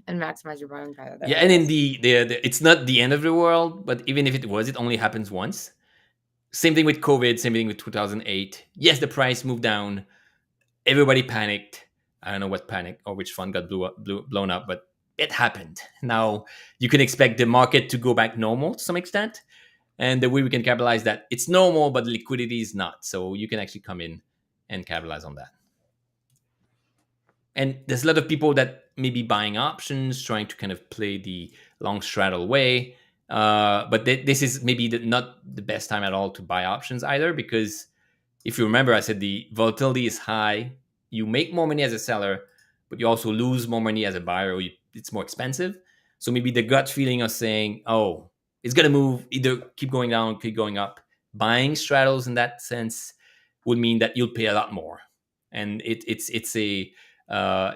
maximize your buying power. Yeah. And in the it's not the end of the world, but even if it was, it only happens once. Same thing with COVID, same thing with 2008. Yes, the price moved down. Everybody panicked. I don't know what panic or which fund got blown up, but it happened. Now you can expect the market to go back normal to some extent. And the way we can capitalize that, it's normal, but liquidity is not. So you can actually come in and capitalize on that. And there's a lot of people that may be buying options, trying to kind of play the long straddle way. But this is maybe not the best time at all to buy options either, because if you remember, I said the volatility is high. You make more money as a seller, but you also lose more money as a buyer, or it's more expensive. So maybe the gut feeling of saying, oh, it's going to move, either keep going down, keep going up. Buying straddles in that sense would mean that you'll pay a lot more. And it's a,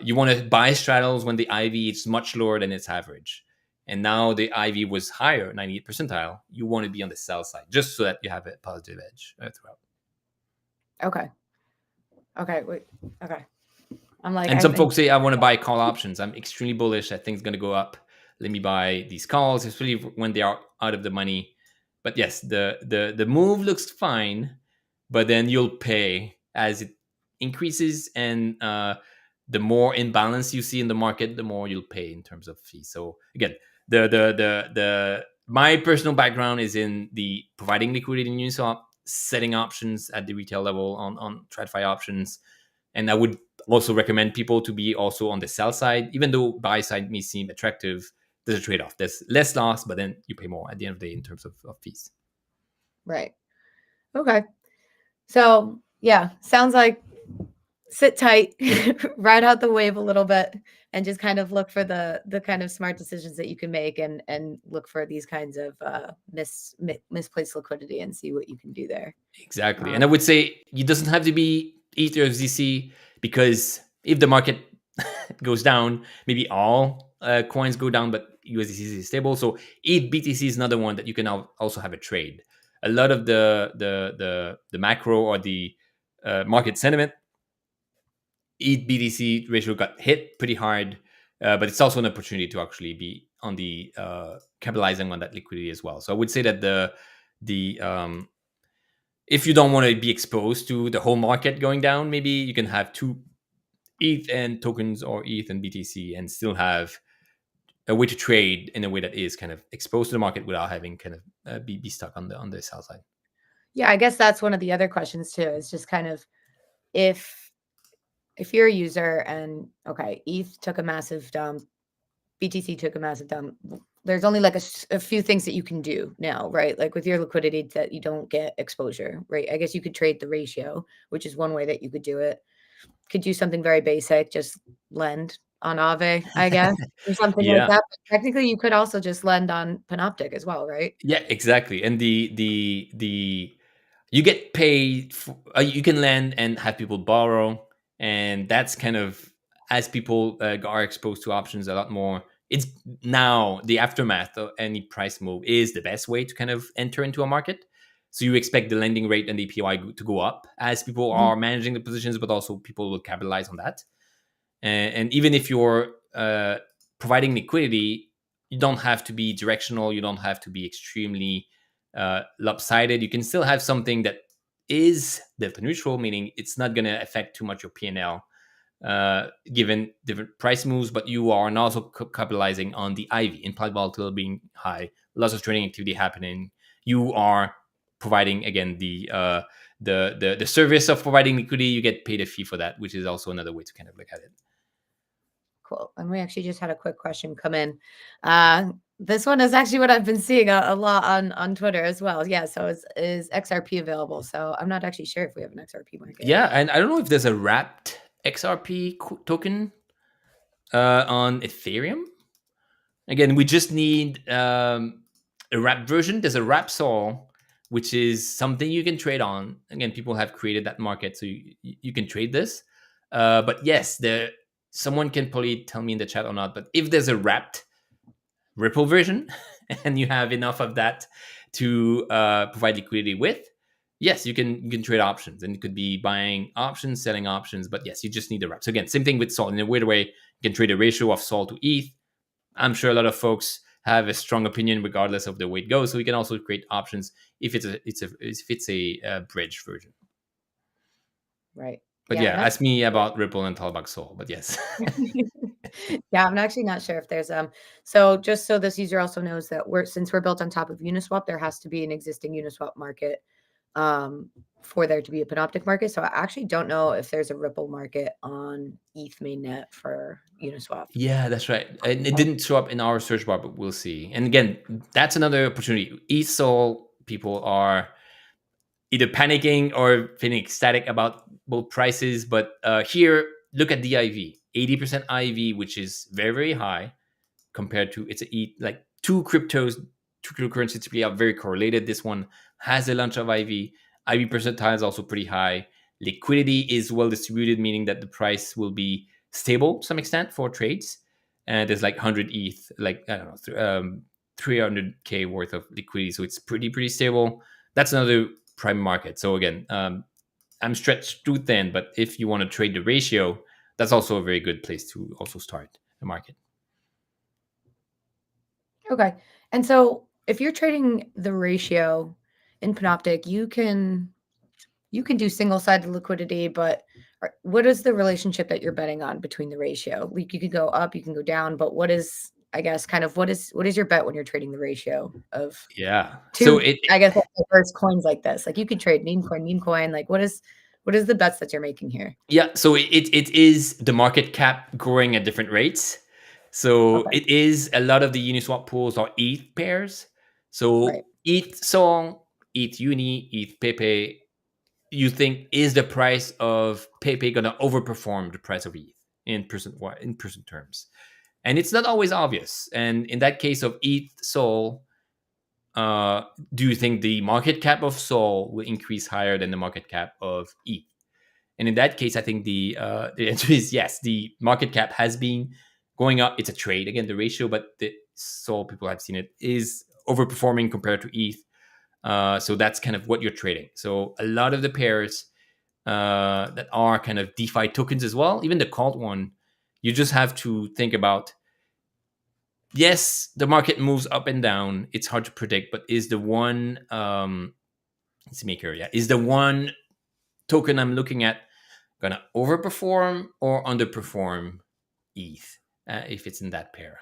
you want to buy straddles when the IV is much lower than its average. And now the IV was higher, 98th percentile. You want to be on the sell side just so that you have a positive edge throughout. Okay. Wait. Okay. I'm like, and some folks say, I want to buy call options. I'm extremely bullish. I think it's going to go up. Let me buy these calls, especially when they are out of the money. But yes, the move looks fine, but then you'll pay as it increases, and the more imbalance you see in the market, the more you'll pay in terms of fees. So again, the my personal background is in the providing liquidity in Uniswap, setting options at the retail level on TradFi options, and I would also recommend people to be also on the sell side, even though buy side may seem attractive. There's a trade off. There's less loss, but then you pay more at the end of the day in terms of fees. Right. Okay. So yeah, sounds like sit tight, ride out the wave a little bit, and just kind of look for the kind of smart decisions that you can make, and look for these kinds of misplaced liquidity and see what you can do there. Exactly. And I would say it doesn't have to be ETH or ZC, because if the market goes down, maybe all coins go down, but USDC is stable. So ETH BTC is another one that you can also have a trade. A lot of the macro or the market sentiment, ETH BTC ratio got hit pretty hard, but it's also an opportunity to actually be on the capitalizing on that liquidity as well. So I would say that the if you don't want to be exposed to the whole market going down, maybe you can have two ETH and tokens, or ETH and BTC, and still have a way to trade in a way that is kind of exposed to the market without having kind of be stuck on the sell side. Yeah, I guess that's one of the other questions too, is just kind of if you're a user and okay, ETH took a massive dump, BTC took a massive dump, there's only like a few things that you can do now, right? Like with your liquidity, that you don't get exposure, right? I guess you could trade the ratio, which is one way that you could do it. Could do something very basic, just lend on Aave, I guess, or something like Yeah. that. But technically, you could also just lend on Panoptic as well, right? Yeah, exactly. And the you get paid for, you can lend and have people borrow, and that's kind of, as people are exposed to options a lot more, it's now the aftermath of any price move is the best way to kind of enter into a market. So you expect the lending rate and the APY to go up as people are managing the positions, but also people will capitalize on that. And even if you're providing liquidity, you don't have to be directional, you don't have to be extremely lopsided. You can still have something that is delta neutral, meaning it's not going to affect too much your P&L given different price moves, but you are also capitalizing on the IV, implied volatility being high, lots of trading activity happening. You are providing, again, the service of providing liquidity. You get paid a fee for that, which is also another way to kind of look at it. Cool. And we actually just had a quick question come in. This one is actually what I've been seeing a lot on Twitter as well. Yeah. So is XRP available? So I'm not actually sure if we have an XRP market. Yeah, and I don't know if there's a wrapped XRP token on Ethereum. Again, we just need a wrapped version. There's a wrap Sol, which is something you can trade on. Again, people have created that market, so you can trade this. But yes, someone can probably tell me in the chat or not, but if there's a wrapped Ripple version and you have enough of that to provide liquidity with, yes, you can trade options, and it could be buying options, selling options. But yes, you just need the wrap. So again, same thing with Sol. In a weird way, you can trade a ratio of Sol to ETH. I'm sure a lot of folks have a strong opinion regardless of the way it goes. So we can also create options if it's a bridge version. Right. But yeah, ask me about Ripple and talk about Sol. But yes. Yeah, I'm actually not sure if there's so just so this user also knows that since we're built on top of Uniswap, there has to be an existing Uniswap market for there to be a Panoptic market. So I actually don't know if there's a Ripple market on ETH mainnet for Uniswap. Yeah, that's right. And it didn't show up in our search bar, but we'll see. And again, that's another opportunity. ETH Sol people are either panicking or feeling ecstatic about both prices. But here, look at the IV, 80% IV, which is very, very high compared to like two cryptocurrencies typically are very correlated. This one has a bunch of IV. IV percentile is also pretty high. Liquidity is well distributed, meaning that the price will be stable to some extent for trades. And there's like 100 ETH, like, I don't know, 300K worth of liquidity. So it's pretty stable. That's another prime market. So again, I'm stretched too thin, but if you want to trade the ratio, that's also a very good place to also start the market. Okay. And so if you're trading the ratio in Panoptic, you can do single-sided liquidity, but what is the relationship that you're betting on between the ratio? Like you could go up, you can go down, but what is, I guess, kind of what is your bet when you're trading the ratio of Yeah. So two, I guess, diverse coins like this? Like you could trade meme coin. Like what is the bets that you're making here? yeah, so it is the market cap growing at different rates. So Okay. it is a lot of the Uniswap pools are ETH pairs. So Right. ETH Sol, ETH Uni, ETH Pepe, you think is the price of Pepe gonna overperform the price of ETH in percent terms? And it's not always obvious. And in that case of ETH Sol, do you think the market cap of Sol will increase higher than the market cap of ETH? And in that case, I think the answer is yes. The market cap has been going up. It's a trade again, the ratio, but the Sol people have seen it is overperforming compared to ETH. So that's kind of what you're trading. So a lot of the pairs that are kind of DeFi tokens as well, even the cult one, you just have to think about. Yes, the market moves up and down. It's hard to predict, but is the one let's make here, yeah, is the one token I'm looking at gonna overperform or underperform ETH if it's in that pair?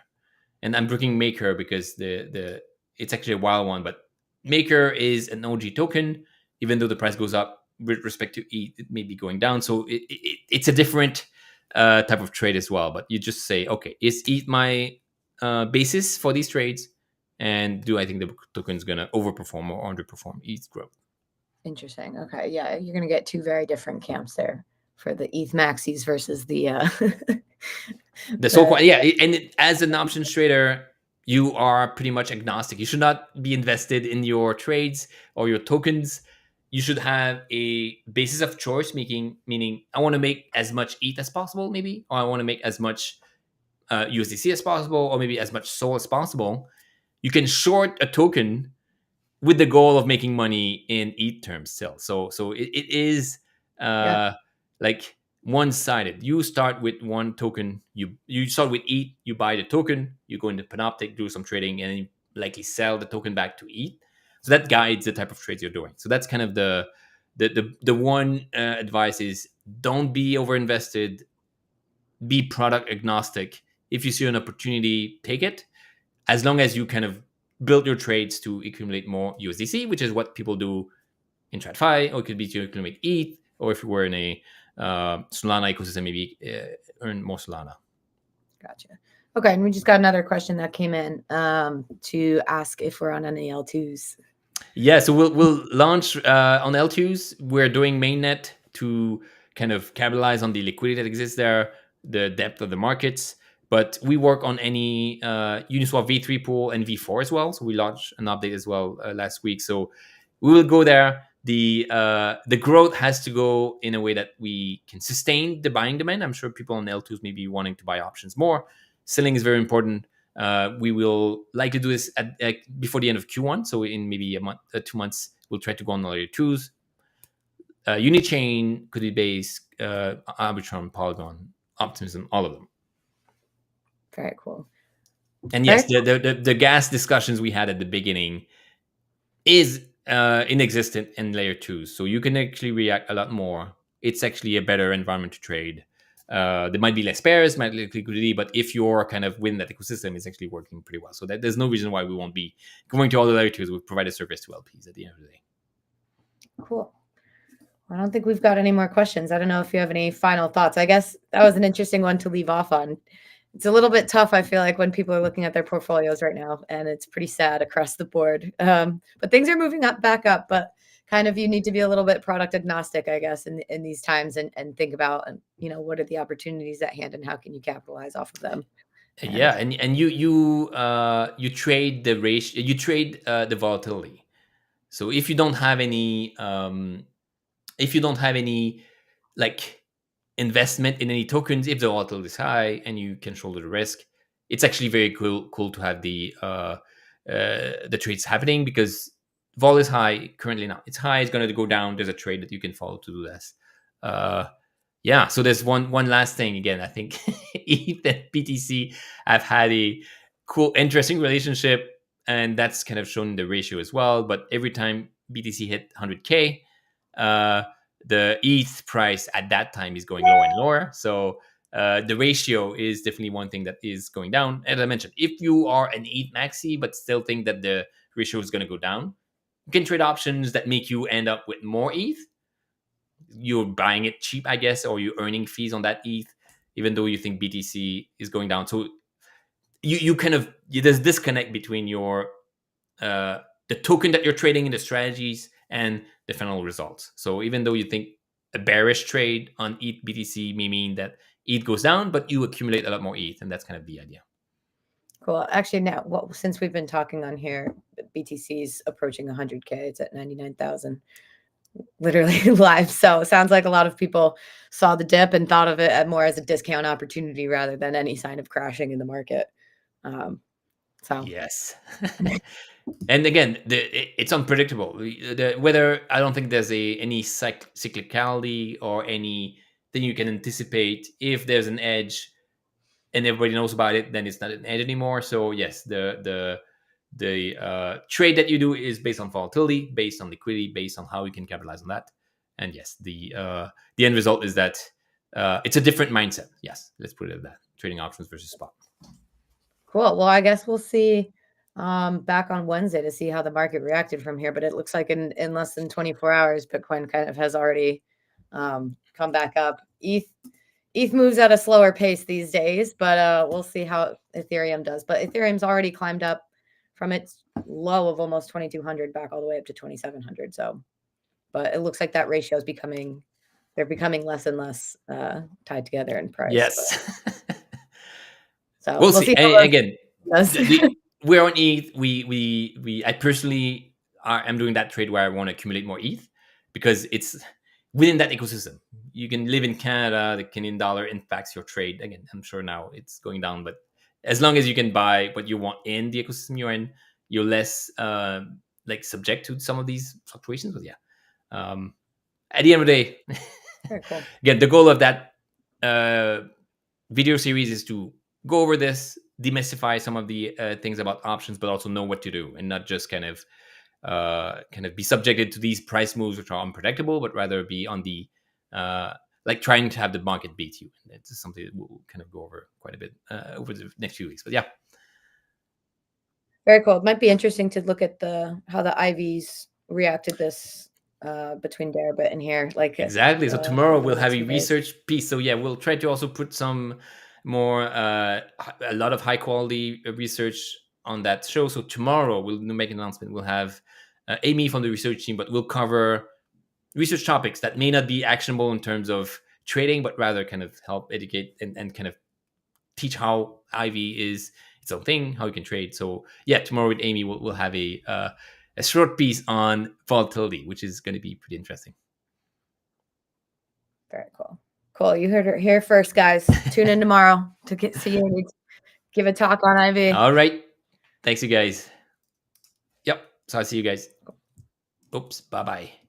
And I'm looking Maker because the it's actually a wild one, but Maker is an OG token. Even though the price goes up with respect to ETH, it may be going down. So it's a different type of trade as well. But you just say, okay, is ETH my basis for these trades? And do I think the token is gonna overperform or underperform ETH growth? Interesting. Okay. Yeah, you're gonna get two very different camps there for the ETH maxis versus the The so-called, yeah, and as an options trader, you are pretty much agnostic. You should not be invested in your trades or your tokens. You should have a basis of choice, meaning I want to make as much ETH as possible, maybe, or I want to make as much USDC as possible, or maybe as much SOL as possible. You can short a token with the goal of making money in ETH terms still. So it is like one-sided. You start with one token. You start with ETH. You buy the token. You go into Panoptic, do some trading, and then you likely sell the token back to ETH. So that guides the type of trades you're doing. So that's kind of the one advice is don't be overinvested. Be product agnostic. If you see an opportunity, take it. As long as you kind of build your trades to accumulate more USDC, which is what people do in TradFi, or it could be to accumulate ETH, or if you were in a Solana ecosystem, maybe earn more Solana. Gotcha. Okay, and we just got another question that came in to ask if we're on any L2s. Yeah, so we'll launch on L2s. We're doing mainnet to kind of capitalize on the liquidity that exists there, the depth of the markets. But we work on any Uniswap V3 pool and V4 as well. So we launched an update as well last week. So we will go there. The growth has to go in a way that we can sustain the buying demand. I'm sure people on L2s may be wanting to buy options more. Selling is very important. We will like to do this before the end of Q1. So in maybe a month, 2 months, we'll try to go on layer 2s. Unichain, could be Base, Arbitrum, Polygon, Optimism, all of them. Very cool. And yes, the gas discussions we had at the beginning is inexistent in layer 2. So you can actually react a lot more. It's actually a better environment to trade. There might be less pairs, might be less liquidity, but if you're kind of within that ecosystem, it's actually working pretty well. So there's no reason why we won't be going to all the layer 2s. We provide a service to LPs at the end of the day. Cool. I don't think we've got any more questions. I don't know if you have any final thoughts. I guess that was an interesting one to leave off on. It's a little bit tough, I feel like, when people are looking at their portfolios right now, and it's pretty sad across the board. But things are moving back up, but kind of you need to be a little bit product agnostic, I guess, in these times and think about, what are the opportunities at hand and how can you capitalize off of them? Yeah, and you trade the ratio, you trade the volatility. So if you don't have any like investment in any tokens, if the volatility is high and you can shoulder the risk, it's actually very cool to have the trades happening because vol is high currently now. It's high, it's going to go down. There's a trade that you can follow to do this. Yeah, so there's one last thing. Again, I think ETH and BTC have had a cool, interesting relationship. and that's kind of shown in the ratio as well. But every time BTC hit 100K, the ETH price at that time is going lower and lower. So the ratio is definitely one thing that is going down. As I mentioned, if you are an ETH maxi but still think that the ratio is going to go down, you can trade options that make you end up with more ETH. You're buying it cheap, I guess, or you're earning fees on that ETH, even though you think BTC is going down. So you kind of, there's disconnect between your the token that you're trading in the strategies and the final results. So even though you think a bearish trade on ETH BTC may mean that ETH goes down, but you accumulate a lot more ETH, and that's kind of the idea. Cool. Actually, now, since we've been talking on here, BTC's approaching 100K. It's at 99,000, literally live. So it sounds like a lot of people saw the dip and thought of it more as a discount opportunity rather than any sign of crashing in the market. So yes. And again, it's unpredictable. Whether I don't think there's any cyclicality or anything you can anticipate. If there's an edge and everybody knows about it, then it's not an edge anymore. So yes, the trade that you do is based on volatility, based on liquidity, based on how you can capitalize on that. And yes, the end result is that it's a different mindset. Yes, let's put it at that. Trading options versus spot. Cool. Well, I guess we'll see back on Wednesday to see how the market reacted from here. But it looks like in less than 24 hours, Bitcoin kind of has already come back up. ETH moves at a slower pace these days, but we'll see how Ethereum does. But Ethereum's already climbed up from its low of almost 2,200 back all the way up to 2,700. So, but it looks like that ratio is they're becoming less and less tied together in price. Yes. So we'll see. And again, we're on ETH. I personally am doing that trade where I want to accumulate more ETH because it's within that ecosystem. You can live in Canada. The Canadian dollar impacts your trade. Again, I'm sure now it's going down, but as long as you can buy what you want in the ecosystem you're in, you're less like subject to some of these fluctuations. But yeah, at the end of the day, very cool. Again, the goal of that video series is to go over this, demystify some of the things about options, but also know what to do and not just kind of be subjected to these price moves which are unpredictable, but rather be on the like trying to have the market beat you. And it's something that we'll kind of go over quite a bit over the next few weeks. But yeah, very cool. It might be interesting to look at how the IVs reacted this between Deribit and here. Like exactly. So tomorrow we'll have a research piece. So yeah, we'll try to also put some more a lot of high quality research on that show. So tomorrow we'll make an announcement. We'll have Amy from the research team, but we'll cover research topics that may not be actionable in terms of trading, but rather kind of help educate and kind of teach how IV is its own thing, how you can trade. So yeah, tomorrow with Amy we'll have a short piece on volatility, which is going to be pretty interesting. Very cool. Cool. You heard it here first, guys. Tune in tomorrow to see you give a talk on IV. All right. Thanks, you guys. Yep. So I'll see you guys. Oops. Bye-bye.